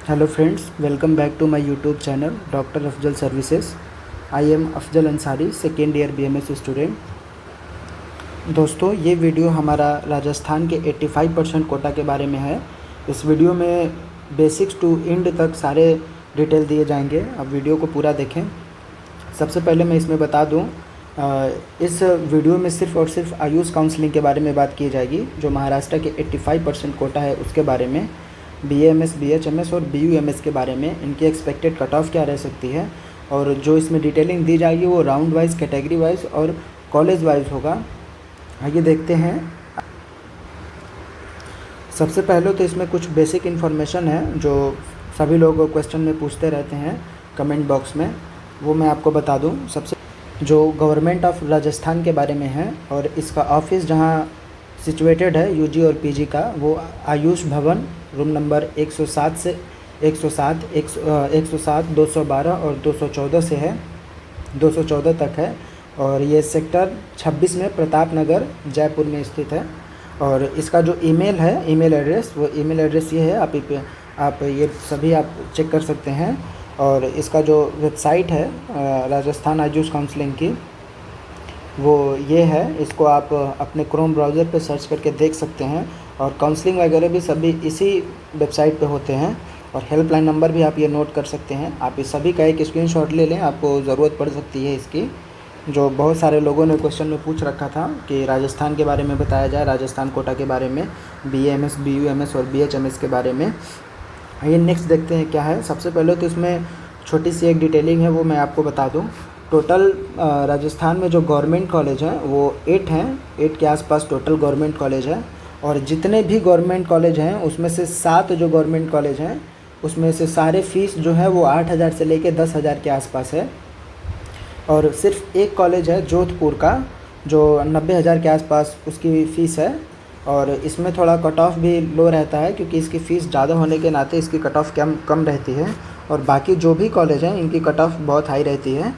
Hello friends, welcome back to my YouTube channel doctor Afzal services. I am Afzal Ansari, second year BMS student. दोस्तों, ये video हमारा राजस्थान के 85% कोटा के बारे में है। इस वीडियो में बेसिक्स टू एंड तक सारे डिटेल दिए जाएंगे। अब वीडियो को पूरा देखें। सबसे पहले मैं इसमें बता दूं, इस वीडियो में सिर्फ़ और सिर्फ आयुष काउंसलिंग के बारे में बात की जाएगी, जो महाराष्ट्र के 85% कोटा है उसके बारे में। बीएएमएस, बीएचएमएस और बीयूएमएस के बारे में, इनकी एक्सपेक्टेड कट ऑफ क्या रह सकती है, और जो इसमें डिटेलिंग दी जाएगी वो राउंड वाइज, कैटेगरी वाइज और कॉलेज वाइज होगा। आइए देखते हैं। सबसे पहले तो इसमें कुछ बेसिक इन्फॉर्मेशन है जो सभी लोग क्वेश्चन में पूछते रहते हैं कमेंट बॉक्स में, वो मैं आपको बता दूं। सबसे जो गवर्नमेंट ऑफ राजस्थान के बारे में है और इसका ऑफिस जहां सिचुएटेड है यूजी और पीजी का, वो आयुष भवन रूम नंबर 107 से 107, 107, 212 और 214 से है, 214 तक है। और ये सेक्टर 26 में प्रताप नगर जयपुर में स्थित है। और इसका जो ईमेल है, ईमेल एड्रेस, वो ईमेल एड्रेस ये है, आप ये सभी आप चेक कर सकते हैं। और इसका जो वेबसाइट है राजस्थान आयुष काउंसलिंग की, वो ये है। इसको आप अपने क्रोम ब्राउज़र पे सर्च करके देख सकते हैं। और काउंसलिंग वगैरह भी सभी इसी वेबसाइट पे होते हैं। और हेल्पलाइन नंबर भी आप ये नोट कर सकते हैं। आप इस सभी का एक स्क्रीनशॉट ले लें, आपको ज़रूरत पड़ सकती है इसकी। जो बहुत सारे लोगों ने क्वेश्चन में पूछ रखा था कि राजस्थान के बारे में बताया जाए, राजस्थान कोटा के बारे में, बीएएमएस, बीयूएमएस और बीएचएमएस के बारे में। आइए नेक्स्ट देखते हैं क्या है। सबसे पहले तो इसमें छोटी सी एक डिटेलिंग है, वो मैं आपको बता दूं। टोटल राजस्थान में जो गवर्नमेंट कॉलेज हैं वो 8 हैं, 8 के आसपास टोटल गवर्नमेंट कॉलेज है। और जितने भी गवर्नमेंट कॉलेज हैं उसमें से 7 जो गवर्नमेंट कॉलेज हैं उसमें से सारे फीस जो है वो 8,000 से लेके 10,000 के आसपास है। और सिर्फ एक कॉलेज है जोधपुर का, जो 90,000 के आसपास उसकी फ़ीस है। और इसमें थोड़ा कट ऑफ भी लो रहता है, क्योंकि इसकी फ़ीस ज़्यादा होने के नाते इसकी कट ऑफ कम रहती है। और बाकी जो भी कॉलेज हैं इनकी कट ऑफ बहुत हाई रहती है।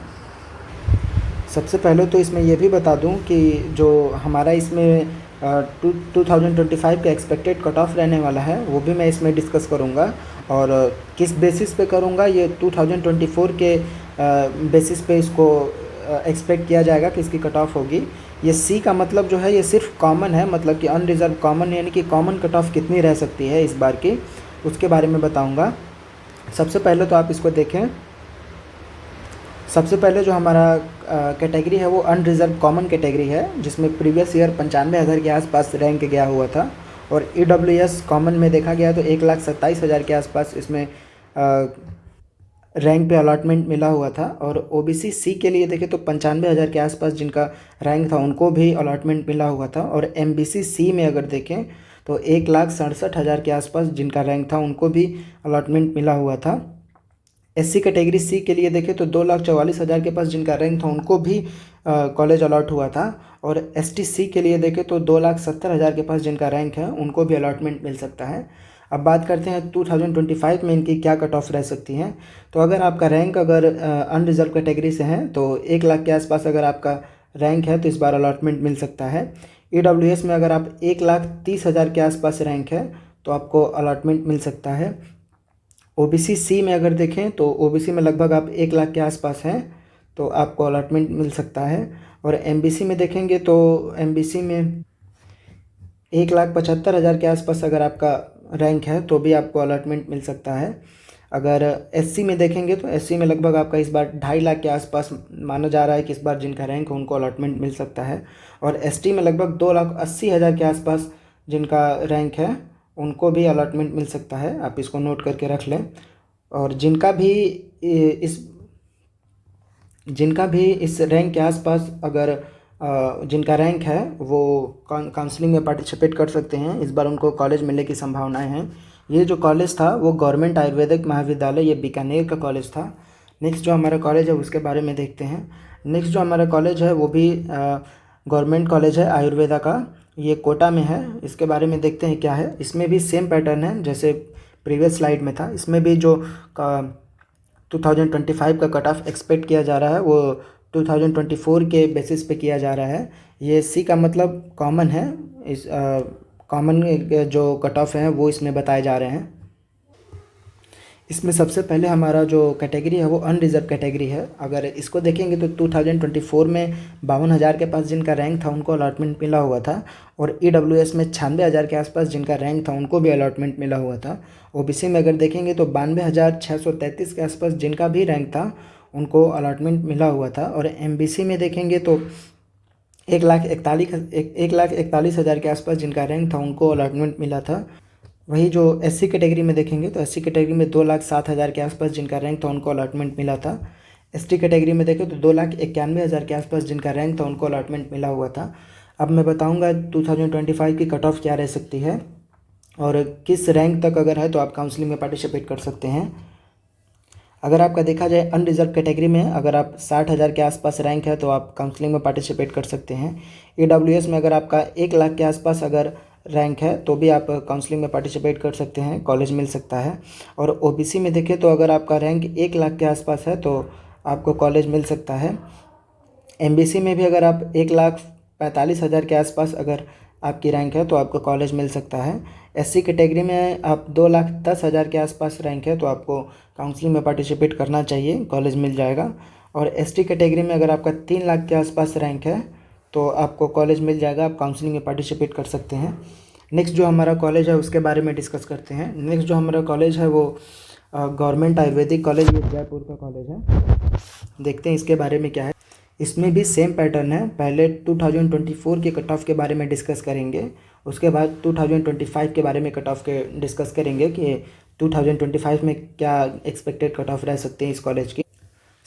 सबसे पहले तो इसमें ये भी बता दूं कि जो हमारा इसमें 2025 का एक्सपेक्टेड कट ऑफ रहने वाला है वो भी मैं इसमें डिस्कस करूंगा। और किस बेसिस पे करूंगा, ये 2024 के बेसिस पे इसको एक्सपेक्ट किया जाएगा कि इसकी कट ऑफ होगी। ये सी का मतलब जो है ये सिर्फ कॉमन है, मतलब कि अनरिजर्व कॉमन, यानी कि कॉमन कट ऑफ कितनी रह सकती है इस बार की, उसके बारे में बताऊँगा। सबसे पहले तो आप इसको देखें। सबसे पहले जो हमारा कैटेगरी है वो अनरिजर्व कॉमन कैटेगरी है, जिसमें प्रीवियस ईयर 95,000 के आसपास रैंक गया हुआ था। और ईडब्ल्यूएस कॉमन में देखा गया तो 1,27,000 के आसपास इसमें रैंक पे अलॉटमेंट मिला हुआ था। और ओबीसी सी के लिए देखें तो 95,000 के आसपास जिनका रैंक था उनको भी अलॉटमेंट मिला हुआ था। और एमबीसी सी में अगर देखें तो 1,67,000 के आसपास जिनका रैंक था उनको भी अलॉटमेंट मिला हुआ था। एससी कैटेगरी सी के लिए देखें तो 2,44,000 के पास जिनका रैंक था उनको भी कॉलेज अलॉट हुआ था। और एसटी सी के लिए देखें तो 2,70,000 के पास जिनका रैंक है उनको भी अलॉटमेंट मिल सकता है। अब बात करते हैं 2025 में इनकी क्या कट ऑफ रह सकती हैं। तो अगर आपका रैंक अगर अनरिजर्व कैटेगरी से है तो 1,00,000 के आसपास अगर आपका रैंक है तो इस बार अलॉटमेंट मिल सकता है। ईडब्ल्यूएस में अगर आप 1,30,000 के आसपास रैंक है तो आपको अलॉटमेंट मिल सकता है। ओबीसी सी में अगर देखें तो ओबीसी में लगभग आप 1,00,000 के आसपास हैं तो आपको अलॉटमेंट मिल सकता है। और एमबीसी में देखेंगे तो एमबीसी में 1,75,000 के आसपास अगर आपका रैंक है तो भी आपको अलॉटमेंट मिल सकता है। अगर एससी में देखेंगे तो एससी में लगभग आपका इस बार 2,50,000 के आसपास माना जा रहा है कि इस बार जिनका रैंक है उनको अलॉटमेंट मिल सकता है। और एसटी में लगभग 2,80,000 के आसपास जिनका रैंक है उनको भी अलॉटमेंट मिल सकता है। आप इसको नोट करके रख लें। और जिनका भी इस रैंक के आसपास अगर जिनका रैंक है वो काउंसलिंग में पार्टिसिपेट कर सकते हैं। इस बार उनको कॉलेज मिलने की संभावनाएं हैं। ये जो कॉलेज था वो गवर्नमेंट आयुर्वेदिक महाविद्यालय, ये बीकानेर का कॉलेज था। नेक्स्ट जो हमारा कॉलेज है उसके बारे में देखते हैं। नेक्स्ट जो हमारा कॉलेज है वो भी गवर्नमेंट कॉलेज है आयुर्वेदा का, ये कोटा में है। इसके बारे में देखते हैं क्या है। इसमें भी सेम पैटर्न है जैसे प्रीवियस स्लाइड में था। इसमें भी जो 2025 का कट ऑफ एक्सपेक्ट किया जा रहा है वो 2024 के बेसिस पे किया जा रहा है। ये सी का मतलब कॉमन है। इस कॉमन जो कट ऑफ हैं वो इसमें बताए जा रहे हैं। इसमें सबसे पहले हमारा जो कैटेगरी है वो अनरिजर्व कैटेगरी है। अगर इसको देखेंगे तो 2024 में 52,000 के पास जिनका रैंक था उनको अलॉटमेंट मिला हुआ था, और EWS में 96,000 के आसपास जिनका रैंक था उनको भी अलॉटमेंट मिला हुआ था। OBC में अगर देखेंगे तो 92,633 के आसपास जिनका भी रैंक था उनको अलॉटमेंट मिला हुआ था। और MBC में देखेंगे तो 1,41,000 के आसपास जिनका रैंक था उनको अलॉटमेंट मिला था। वही जो SC कैटेगरी में देखेंगे तो SC कैटेगरी में 2,07,000 के आसपास जिनका रैंक था उनको अलॉटमेंट मिला था। ST कैटेगरी में देखें तो 2,91,000 के आसपास जिनका रैंक था उनको अलॉटमेंट मिला हुआ था। अब मैं बताऊंगा 2025 की कट ऑफ क्या रह सकती है और किस रैंक तक अगर है तो आप काउंसलिंग में पार्टिसिपेट कर सकते हैं। अगर आपका देखा जाए अनरिजर्व कैटेगरी में अगर आप 60,000 के आसपास रैंक है तो आप काउंसलिंग में पार्टिसिपेट कर सकते हैं। EWS में अगर आपका 1,00,000 के आसपास अगर रैंक है तो भी आप काउंसलिंग में पार्टिसिपेट कर सकते हैं, कॉलेज मिल सकता है। और OBC में देखें तो अगर आपका रैंक 1,00,000 के आसपास है तो आपको कॉलेज मिल सकता है। MBC में भी अगर आप 1,45,000 के आसपास अगर आपकी रैंक है तो आपको कॉलेज मिल सकता है। SC कैटेगरी में आप 2,10,000 के आसपास रैंक है तो आपको काउंसलिंग में पार्टिसिपेट करना चाहिए, कॉलेज मिल जाएगा। और ST कैटेगरी में अगर आपका 3,00,000 के आसपास रैंक है तो आपको कॉलेज मिल जाएगा, आप काउंसलिंग में पार्टिसिपेट कर सकते हैं। नेक्स्ट जो हमारा कॉलेज है उसके बारे में डिस्कस करते हैं। नेक्स्ट जो हमारा कॉलेज है वो गवर्नमेंट आयुर्वेदिक कॉलेज, ये जयपुर का कॉलेज है। देखते हैं इसके बारे में क्या है। इसमें भी सेम पैटर्न है, पहले 2024 के कट ऑफ के बारे में डिस्कस करेंगे, उसके बाद 2025 के बारे में कट ऑफ के डिस्कस करेंगे कि 2025 में क्या एक्सपेक्टेड कट ऑफ रह सकते हैं इस कॉलेज की।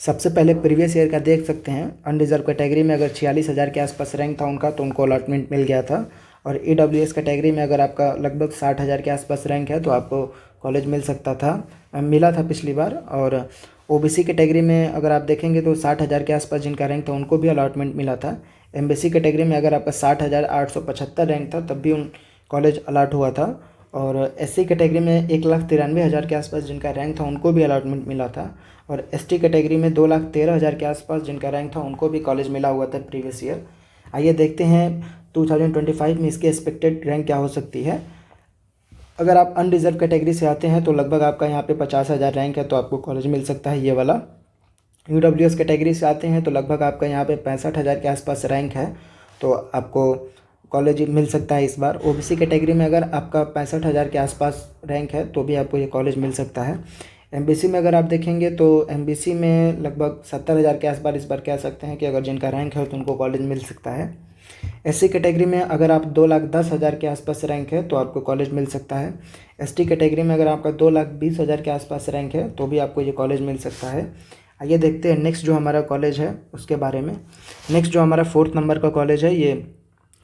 सबसे पहले प्रीवियस ईयर का देख सकते हैं। अनरिजर्व कैटेगरी में अगर 46,000 के आसपास रैंक था उनका तो उनको अलॉटमेंट मिल गया था। और EWS कैटेगरी में अगर आपका लगभग 60,000 के आसपास रैंक है तो आपको कॉलेज मिल सकता था, मिला था पिछली बार। और OBC कैटेगरी में अगर आप देखेंगे तो 60,000 के आसपास जिनका रैंक था उनको भी अलॉटमेंट मिला था। MBC कैटेगरी में अगर आपका 60,875 रैंक था तब भी उन कॉलेज अलॉट हुआ था। और SC कैटेगरी में 1,93,000 के आसपास जिनका रैंक था उनको भी अलॉटमेंट मिला था। और ST कैटेगरी में 2,13,000 के आसपास जिनका रैंक था उनको भी कॉलेज मिला हुआ था प्रीवियस ईयर। आइए देखते हैं 2025 में इसकी एक्सपेक्टेड रैंक क्या हो सकती है। अगर आप अनरिजर्व कैटेगरी से आते हैं तो लगभग आपका यहाँ पे 50,000 रैंक है तो आपको कॉलेज मिल सकता है, ये वाला। UWS कैटेगरी से आते हैं तो लगभग आपका यहाँ पे 65,000 के आसपास रैंक है तो आपको कॉलेज मिल सकता है इस बार। OBC कैटेगरी में अगर आपका 65,000 के आसपास रैंक है तो भी आपको ये कॉलेज मिल सकता है। MBC में अगर आप देखेंगे तो MBC में लगभग 70,000 के आसपास इस बार कह सकते हैं कि अगर जिनका रैंक है तो उनको कॉलेज मिल सकता है। SC कैटेगरी में अगर आप 2,10,000 के आसपास रैंक है तो आपको कॉलेज मिल सकता है। ST कैटेगरी में अगर आपका 2,20,000 के आसपास रैंक है तो भी आपको ये कॉलेज मिल सकता है। आइए देखते हैं नेक्स्ट जो हमारा कॉलेज है उसके बारे में। नेक्स्ट जो हमारा 4th नंबर का कॉलेज है ये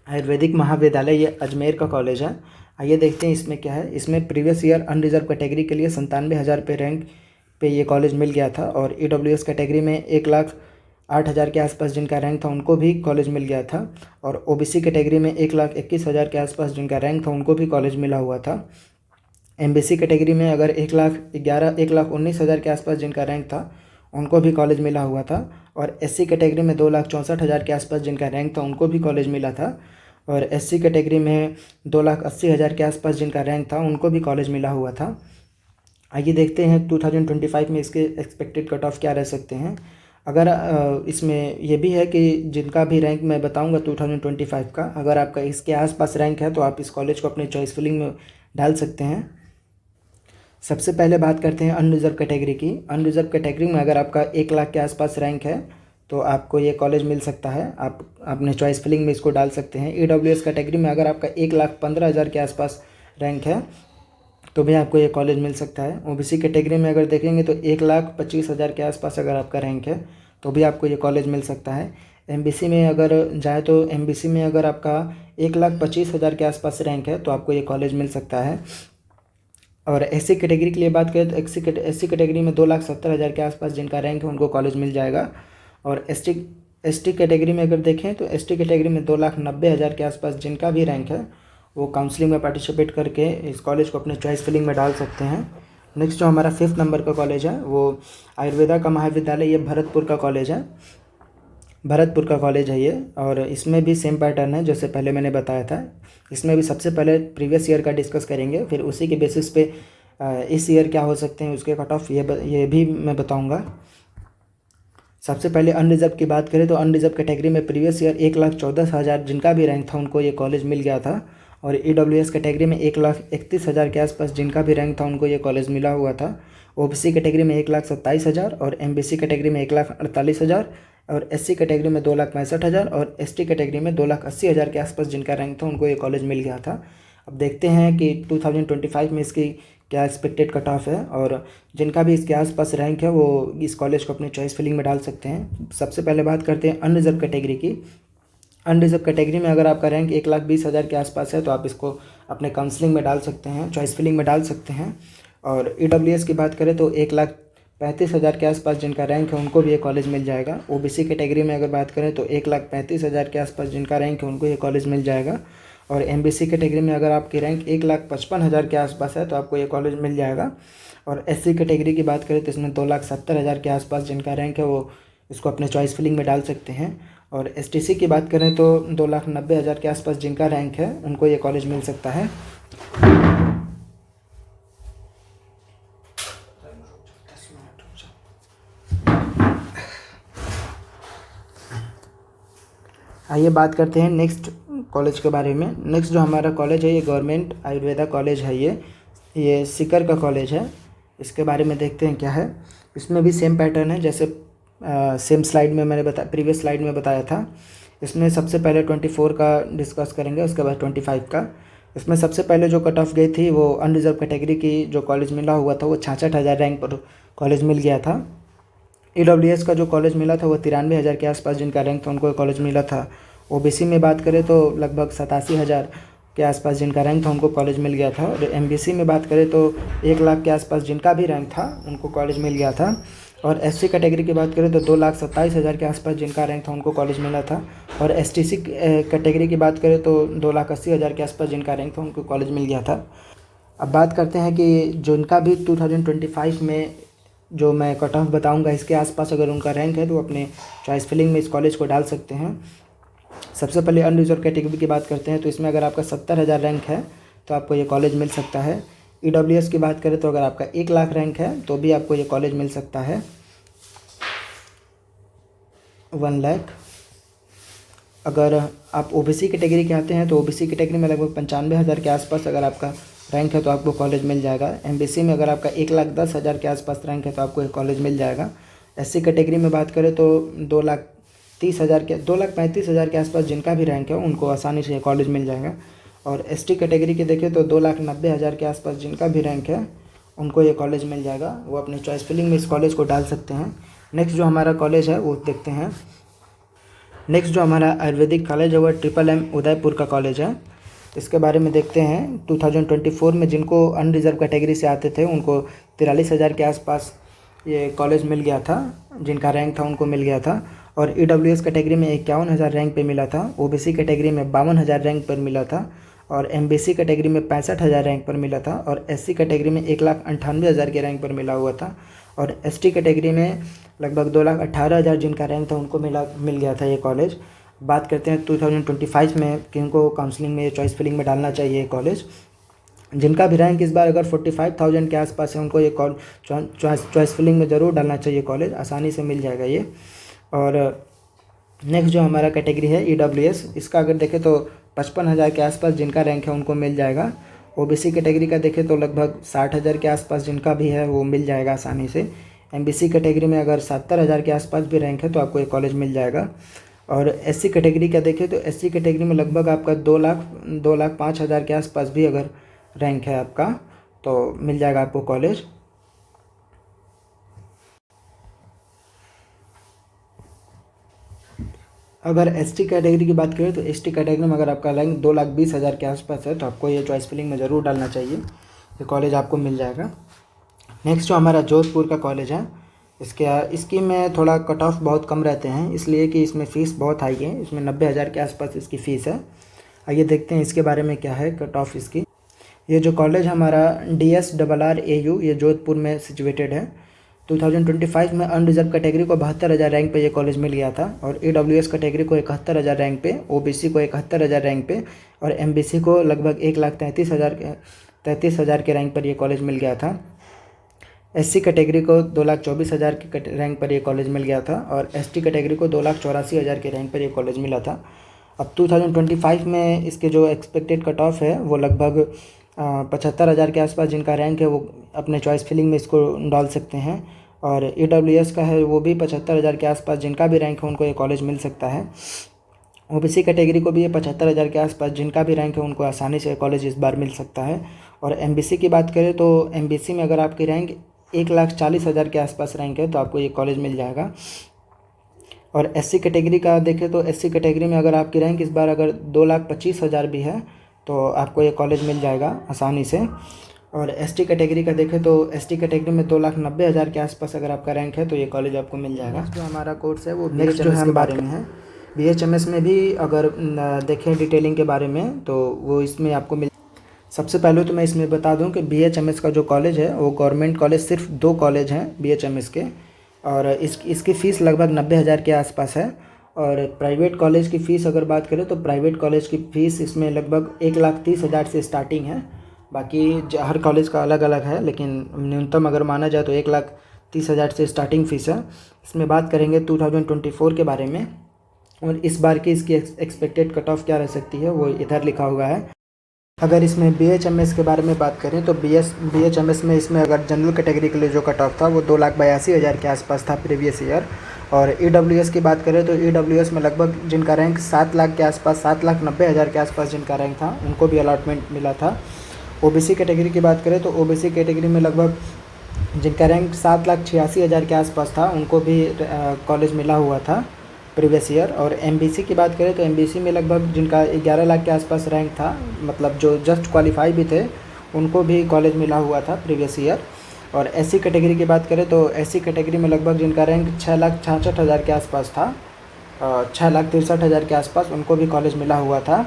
आयुर्वेदिक महाविद्यालय, ये अजमेर का कॉलेज है। आइए देखते हैं इसमें क्या है। इसमें प्रीवियस ईयर अनरिजर्व कैटेगरी के लिए 97,000 पे रैंक पे ये कॉलेज मिल गया था। और EWS कैटेगरी में 1,08,000 के आसपास जिनका रैंक था उनको भी कॉलेज मिल गया था। और OBC कैटेगरी में 1,21,000 के आसपास जिनका रैंक था उनको भी कॉलेज मिला हुआ था। MBC कैटेगरी में अगर 1,19,000 के आसपास जिनका रैंक था उनको भी कॉलेज मिला हुआ था। और SC कैटेगरी में 2,64,000 के आसपास जिनका रैंक था उनको भी कॉलेज मिला था। और SC कैटेगरी में 2,80,000 के आसपास जिनका रैंक था उनको भी कॉलेज मिला हुआ था। आइए देखते हैं 2025 में इसके एक्सपेक्टेड कट ऑफ क्या रह सकते हैं। अगर इसमें ये भी है कि जिनका भी रैंक मैं बताऊंगा 2025 का, अगर आपका इसके आसपास रैंक है तो आप इस कॉलेज को अपने चॉइस फिलिंग में डाल सकते हैं। सबसे पहले बात करते हैं अनरिजर्व कैटेगरी की। अनरिजर्व कैटेगरी में अगर आपका 1,00,000 के आसपास रैंक है तो आपको ये कॉलेज मिल सकता है, आप अपने चॉइस फिलिंग में इसको डाल सकते हैं। EWS कैटेगरी में अगर आपका 1,15,000 के आसपास रैंक है तो भी आपको ये कॉलेज मिल सकता है। OBC कैटेगरी में अगर देखेंगे तो 1,25,000 के आसपास अगर आपका रैंक है तो भी आपको ये कॉलेज मिल सकता है। MBC में अगर जाए तो MBC में अगर आपका 1,25,000 के आसपास रैंक है तो आपको ये कॉलेज मिल सकता है। और SC कैटेगरी के लिए बात करें तो SC कैटेगरी में 2,70,000 के आसपास जिनका रैंक है उनको कॉलेज मिल जाएगा। और ST कैटेगरी में अगर देखें तो ST कैटेगरी में 2,90,000 के आसपास जिनका भी रैंक है वो काउंसलिंग में पार्टिसिपेट करके इस कॉलेज को अपने चॉइस फिलिंग में डाल सकते हैं। नेक्स्ट जो हमारा 5th नंबर का कॉलेज है वो आयुर्वेदा का महाविद्यालय, ये भरतपुर का कॉलेज है। भरतपुर का कॉलेज है ये, और इसमें भी सेम पैटर्न है जैसे पहले मैंने बताया था। इसमें भी सबसे पहले प्रीवियस ईयर का डिस्कस करेंगे, फिर उसी के बेसिस पे इस ईयर क्या हो सकते हैं उसके कट ऑफ, ये भी मैं बताऊंगा। सबसे पहले अनरिजर्व की बात करें तो अनरिजर्व कैटेगरी में प्रीवियस ईयर 1,14,000 जिनका भी रैंक था उनको ये कॉलेज मिल गया था। और EWS कैटेगरी में 1,31,000 के आसपास जिनका भी रैंक था उनको ये कॉलेज मिला हुआ था। OBC कैटेगरी में 1,27,000 और MBC कैटेगरी में 1,48,000 और SC कैटेगरी में 2,65,000 और ST कैटेगरी में 2,80,000 के आसपास जिनका रैंक था उनको ये कॉलेज मिल गया था। अब देखते हैं कि 2025 में इसकी क्या एक्सपेक्टेड कट ऑफ है, और जिनका भी इसके आसपास रैंक है वो इस कॉलेज को अपने चॉइस फिलिंग में डाल सकते हैं। सबसे पहले बात करते हैं अनरिजर्व कैटेगरी की। अनरिजर्व कैटेगरी में अगर आपका रैंक 1,20,000 के आसपास है तो आप इसको अपने काउंसलिंग में डाल सकते हैं, चॉइस फिलिंग में डाल सकते हैं। और EWS की बात करें तो 1,35,000 के आसपास जिनका रैंक है उनको भी ये कॉलेज मिल जाएगा। OBC कैटेगरी में अगर बात करें तो 1,35,000 के आसपास जिनका रैंक है उनको ये कॉलेज मिल जाएगा। और MBC कैटेगरी में अगर आपकी रैंक 1,55,000 के आसपास है तो आपको ये कॉलेज मिल जाएगा। और SC कैटेगरी की बात करें तो इसमें 2,70,000 के आसपास जिनका रैंक है वो इसको अपने चॉइस फिलिंग में डाल सकते हैं। और STC की बात करें तो 2,90,000 के आसपास जिनका रैंक है उनको ये कॉलेज मिल सकता है। आइए बात करते हैं नेक्स्ट कॉलेज के बारे में। नेक्स्ट जो हमारा कॉलेज है ये गवर्नमेंट आयुर्वेदा कॉलेज है। ये सीकर का कॉलेज है। इसके बारे में देखते हैं क्या है। इसमें भी सेम पैटर्न है जैसे सेम स्लाइड में मैंने प्रीवियस स्लाइड में बताया था। इसमें सबसे पहले 24 का डिस्कस करेंगे, उसके बाद 25 का। इसमें सबसे पहले जो कट ऑफ गई थी वो अनरिजर्व कैटेगरी की जो कॉलेज मिला हुआ था वो 66,000 रैंक पर कॉलेज मिल गया था। EWS का जो कॉलेज मिला था वो 93,000 के आसपास जिनका रैंक था उनको कॉलेज मिला था। OBC में बात करें तो लगभग 87,000 के आसपास जिनका रैंक था उनको कॉलेज मिल गया था। और MBC में बात करें तो 1 लाख के आसपास जिनका भी रैंक था उनको कॉलेज मिल गया था। और SC कैटेगरी की बात करें तो 2,27,000 के आसपास जिनका रैंक था उनको कॉलेज मिला था। और STC कैटेगरी की बात करें तो 2,80,000 के आसपास जिनका रैंक था उनको कॉलेज मिल गया था। अब बात करते हैं कि जिनका भी 2025 में जो मैं कट ऑफ बताऊंगा इसके आसपास अगर उनका रैंक है तो अपने चॉइस फिलिंग में इस कॉलेज को डाल सकते हैं। सबसे पहले अनरिजर्व कैटेगरी की बात करते हैं तो इसमें अगर आपका 70,000 रैंक है तो आपको ये कॉलेज मिल सकता है। EWS की बात करें तो अगर आपका 1 लाख रैंक है तो भी आपको ये कॉलेज मिल सकता है। 1 लाख। अगर आप OBC कैटेगरी के आते हैं तो OBC कैटेगरी में लगभग 95,000 के आसपास अगर आपका रैंक है तो आपको कॉलेज मिल जाएगा। MBC में अगर आपका 1,10,000 के आसपास रैंक है तो आपको ये कॉलेज मिल जाएगा। SC कैटेगरी में बात करें तो 2,35,000 के आसपास जिनका भी रैंक है उनको आसानी से कॉलेज मिल जाएगा। और ST कैटेगरी की देखें तो 2,90,000 के आसपास जिनका भी रैंक है उनको ये कॉलेज मिल जाएगा, वो अपने चॉइस फिलिंग में इस कॉलेज को डाल सकते हैं। नेक्स्ट जो हमारा कॉलेज है वो देखते हैं। नेक्स्ट जो हमारा आयुर्वेदिक कॉलेज है वो MMM उदयपुर का कॉलेज है। इसके बारे में देखते हैं। 2024 में जिनको अनरिजर्व कैटेगरी से आते थे उनको 43,000 के आसपास ये कॉलेज मिल गया था, जिनका रैंक था उनको मिल गया था। और EWS कैटेगरी में 51,000 रैंक पे मिला था। OBC कैटेगरी में 52,000 रैंक पर मिला था। और MBC कैटेगरी में 65,000 रैंक पर मिला था। और SC कैटेगरी में 1,98,000 के रैंक पर मिला हुआ था। और ST कैटेगरी में लगभग 2,18,000 जिनका रैंक था उनको मिल गया था ये कॉलेज। बात करते हैं 2025 में किनको काउंसलिंग में चॉइस फिलिंग में डालना चाहिए ये कॉलेज। जिनका भी रैंक इस बार अगर 45,000 के आसपास है उनको ये चॉइस फिलिंग में ज़रूर डालना चाहिए, कॉलेज आसानी से मिल जाएगा ये। और नेक्स्ट जो हमारा कैटेगरी है EWS, इसका अगर देखें तो 55,000 के आसपास जिनका रैंक है उनको मिल जाएगा। OBC कैटेगरी का देखें तो लगभग 60,000 के आसपास जिनका भी है वो मिल जाएगा आसानी से। MBC कैटेगरी में अगर 70,000 के आसपास भी रैंक है तो आपको ये कॉलेज मिल जाएगा। और SC कैटेगरी का देखें तो SC कैटेगरी में लगभग आपका 2,05,000 के आसपास भी अगर रैंक है आपका तो मिल जाएगा आपको कॉलेज। अगर ST कैटेगरी की बात करें तो ST कैटेगरी में अगर आपका रैंक 2,20,000 के आसपास है तो आपको ये चॉइस फिलिंग में ज़रूर डालना चाहिए, ये कॉलेज आपको मिल जाएगा। नेक्स्ट जो हमारा जोधपुर का कॉलेज है, इसकी में थोड़ा कट ऑफ बहुत कम रहते हैं इसलिए कि इसमें फ़ीस बहुत हाई है। इसमें 90,000 के आसपास इसकी फ़ीस है। आइए देखते हैं इसके बारे में क्या है कट ऑफ इसकी। ये जो कॉलेज हमारा DSRRAU ये जोधपुर में सिचुएटेड है। 2025 में अनरिजर्व कैटेगरी को 72,000 रैंक पे ये कॉलेज मिल गया था। और EWS कैटेगरी को 71,000 रैंक पे, OBC को 71,000 रैंक पे और MBC को लगभग 1,33,000 33,000 के रैंक पर ये कॉलेज मिल गया था। SC कैटेगरी को 2,24,000 के रैंक पर ये कॉलेज मिल गया था और ST कैटेगरी को 2,84,000 के रैंक पर ये कॉलेज मिला था। अब 2025 में इसके जो एक्सपेक्टेड कट ऑफ है वो लगभग 75,000 के आसपास जिनका रैंक है वो अपने चॉइस फिलिंग में इसको डाल सकते हैं। और EWS का है वो भी 75,000 के आसपास जिनका भी रैंक है उनको ये कॉलेज मिल सकता है। OBC कैटेगरी को भी ये 75,000 के आसपास जिनका भी रैंक है उनको आसानी से कॉलेज इस बार मिल सकता है। और MBC की बात करें तो MBC में अगर आपकी रैंक 1,40,000 के आसपास रैंक है तो आपको ये कॉलेज मिल जाएगा। और SC कैटेगरी का देखें तो SC कैटेगरी में अगर आपकी रैंक इस बार अगर 2,25,000 भी है तो आपको ये कॉलेज मिल जाएगा आसानी से। और ST कैटेगरी का देखें तो ST कैटेगरी में 2,90,000 के आसपास अगर आपका रैंक है तो ये कॉलेज आपको मिल जाएगा। जो हमारा कोर्स है वो नेक्स्ट जो है हम बारे में है BHMS में भी अगर देखें डिटेलिंग के बारे में तो वो इसमें आपको मिल। सबसे पहले तो मैं इसमें बता दूं कि BHMS का जो कॉलेज है वो गवर्नमेंट कॉलेज सिर्फ 2 कॉलेज हैं BHMS के और इसकी फ़ीस लगभग 90,000 के आसपास है। और प्राइवेट कॉलेज की फ़ीस अगर बात करें तो प्राइवेट कॉलेज की फ़ीस इसमें लगभग 1,30,000 से स्टार्टिंग है। बाकी हर कॉलेज का अलग अलग है लेकिन न्यूनतम अगर माना जाए तो 1,30,000 से स्टार्टिंग फ़ीस है। इसमें बात करेंगे 2024 के बारे में और इस बार की इसकी एक्सपेक्टेड कट ऑफ क्या रह सकती है वो इधर लिखा हुआ है। अगर इसमें BHMS के बारे में बात करें तो BHMS में इसमें अगर जनरल कैटेगरी के लिए जो कट ऑफ था वो 2,82,000 के आसपास था प्रीवियस ईयर। और EWS की बात करें तो EWS में लगभग जिनका रैंक 7 लाख के आसपास 7,90,000 के आसपास जिनका रैंक था उनको भी अलॉटमेंट मिला था। OBC कैटेगरी की बात करें तो OBC कैटेगरी में लगभग जिनका रैंक 7,86,000 के आसपास था उनको भी कॉलेज मिला हुआ था प्रीवियस ईयर। और MBC की बात करें तो MBC में लगभग जिनका 11 लाख के आसपास रैंक था मतलब जो जस्ट क्वालिफाई भी थे उनको भी कॉलेज मिला हुआ था प्रीवियस ईयर। और SC कैटेगरी की बात करें तो SC कैटेगरी में लगभग जिनका रैंक 6,66,000 के आसपास था 6,63,000 के आसपास उनको भी कॉलेज मिला हुआ था।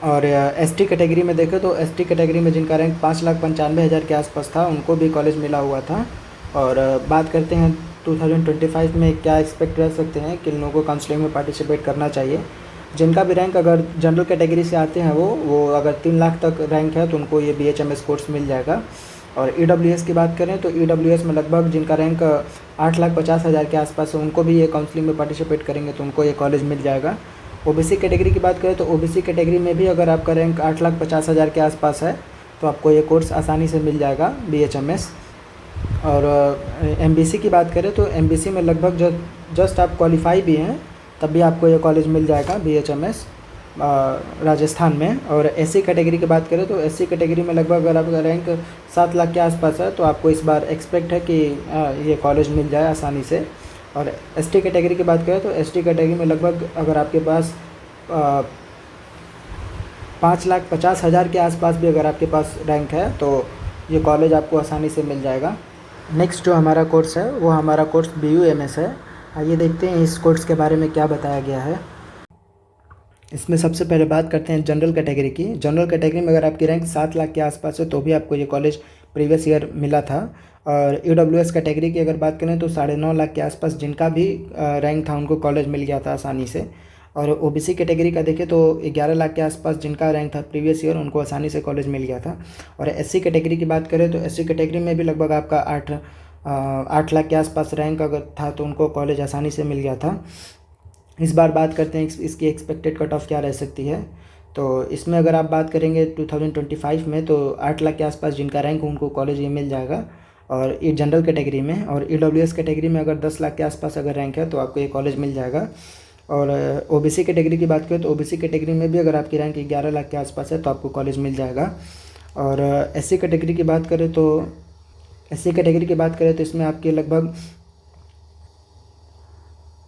और ST कैटेगरी में देखें तो ST कैटेगरी में जिनका रैंक 5,95,000 के आसपास था उनको भी कॉलेज मिला हुआ था। और बात करते हैं 2025 में क्या एक्सपेक्ट कर सकते हैं कि लोगों को काउंसलिंग में पार्टिसिपेट करना चाहिए। जिनका भी रैंक अगर जनरल कैटेगरी से आते हैं वो अगर 3 लाख तक रैंक है तो उनको ये BHMS कोर्स मिल जाएगा। और EWS की बात करें तो EWS में लगभग जिनका रैंक 8,50,000 के आसपास है उनको भी ये काउंसलिंग में पार्टिसिपेट करेंगे तो उनको ये कॉलेज मिल जाएगा। OBC कैटेगरी की बात करें तो OBC कैटेगरी में भी अगर आपका रैंक 8,50,000 के आसपास है तो आपको ये कोर्स आसानी से मिल जाएगा BHMS। और MBC की बात करें तो MBC में लगभग जस्ट आप क्वालिफाई भी हैं तब भी आपको ये कॉलेज मिल जाएगा BHMS राजस्थान में। और SC कैटेगरी की बात करें तो SC कैटेगरी में लगभग अगर आपका रैंक 7 लाख के आसपास है तो आपको इस बार एक्सपेक्ट है कि ये कॉलेज मिल जाए आसानी से। और ST कैटेगरी की बात करें तो ST कैटेगरी में लगभग अगर आपके पास 5,50,000 के आसपास भी अगर आपके पास रैंक है तो ये कॉलेज आपको आसानी से मिल जाएगा। नेक्स्ट जो हमारा कोर्स है वो हमारा कोर्स BUMS है। आइए देखते हैं इस कोर्स के बारे में क्या बताया गया है। इसमें सबसे पहले बात करते हैं जनरल कैटेगरी की। जनरल कैटेगरी में अगर आपकी रैंक 7 लाख के आसपास है तो भी आपको ये कॉलेज प्रीवियस ईयर मिला था। और EWS कैटेगरी की अगर बात करें तो 9.5 लाख के आसपास जिनका भी रैंक था उनको कॉलेज मिल गया था आसानी से। और OBC कैटेगरी का देखें तो 11 लाख के आसपास जिनका रैंक था प्रीवियस ईयर उनको आसानी से कॉलेज मिल गया था। और SC कैटेगरी की बात करें तो SC कैटेगरी में भी लगभग आपका 8 लाख के आसपास रैंक अगर था तो उनको कॉलेज आसानी से मिल गया था। इस बार बात करते हैं इसकी एक्सपेक्टेड कट ऑफ क्या रह सकती है। तो इसमें अगर आप बात करेंगे 2025 में तो 8 लाख के आसपास जिनका रैंक उनको कॉलेज ये मिल जाएगा। और ये जनरल कैटेगरी में। और EWS कैटेगरी में अगर 10 लाख के आसपास अगर रैंक है तो आपको ये कॉलेज मिल जाएगा। और OBC कैटेगरी की बात करें तो OBC कैटेगरी में भी अगर आपकी रैंक 11 लाख के आसपास है तो आपको कॉलेज मिल जाएगा। और SC कैटेगरी की बात करें तो इसमें आपके लगभग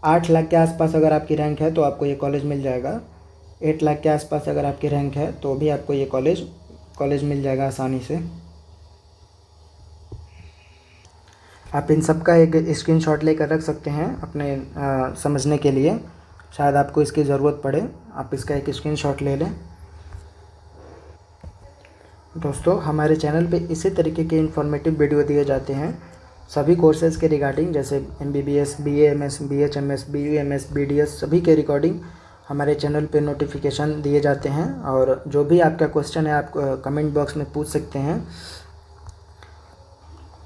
8 लाख के आसपास अगर आपकी रैंक है तो आपको ये कॉलेज मिल जाएगा। 8 लाख के आसपास अगर आपकी रैंक है तो भी आपको ये कॉलेज मिल जाएगा आसानी से। आप इन सब का एक स्क्रीनशॉट लेकर रख सकते हैं अपने समझने के लिए, शायद आपको इसकी ज़रूरत पड़े। आप इसका एक स्क्रीनशॉट ले लें। दोस्तों हमारे चैनल पे इसी तरीके के इन्फॉर्मेटिव वीडियो दिए जाते हैं सभी कोर्सेज़ के रिगार्डिंग, जैसे MBBS, BAMS, BHMS, BUMS, BDS सभी के रिकॉर्डिंग हमारे चैनल पे नोटिफिकेशन दिए जाते हैं, और जो भी आपका क्वेश्चन है आप कमेंट बॉक्स में पूछ सकते हैं।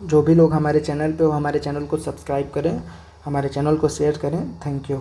जो भी लोग हमारे चैनल पे हो, हमारे चैनल को सब्सक्राइब करें, हमारे चैनल को शेयर करें। Thank you.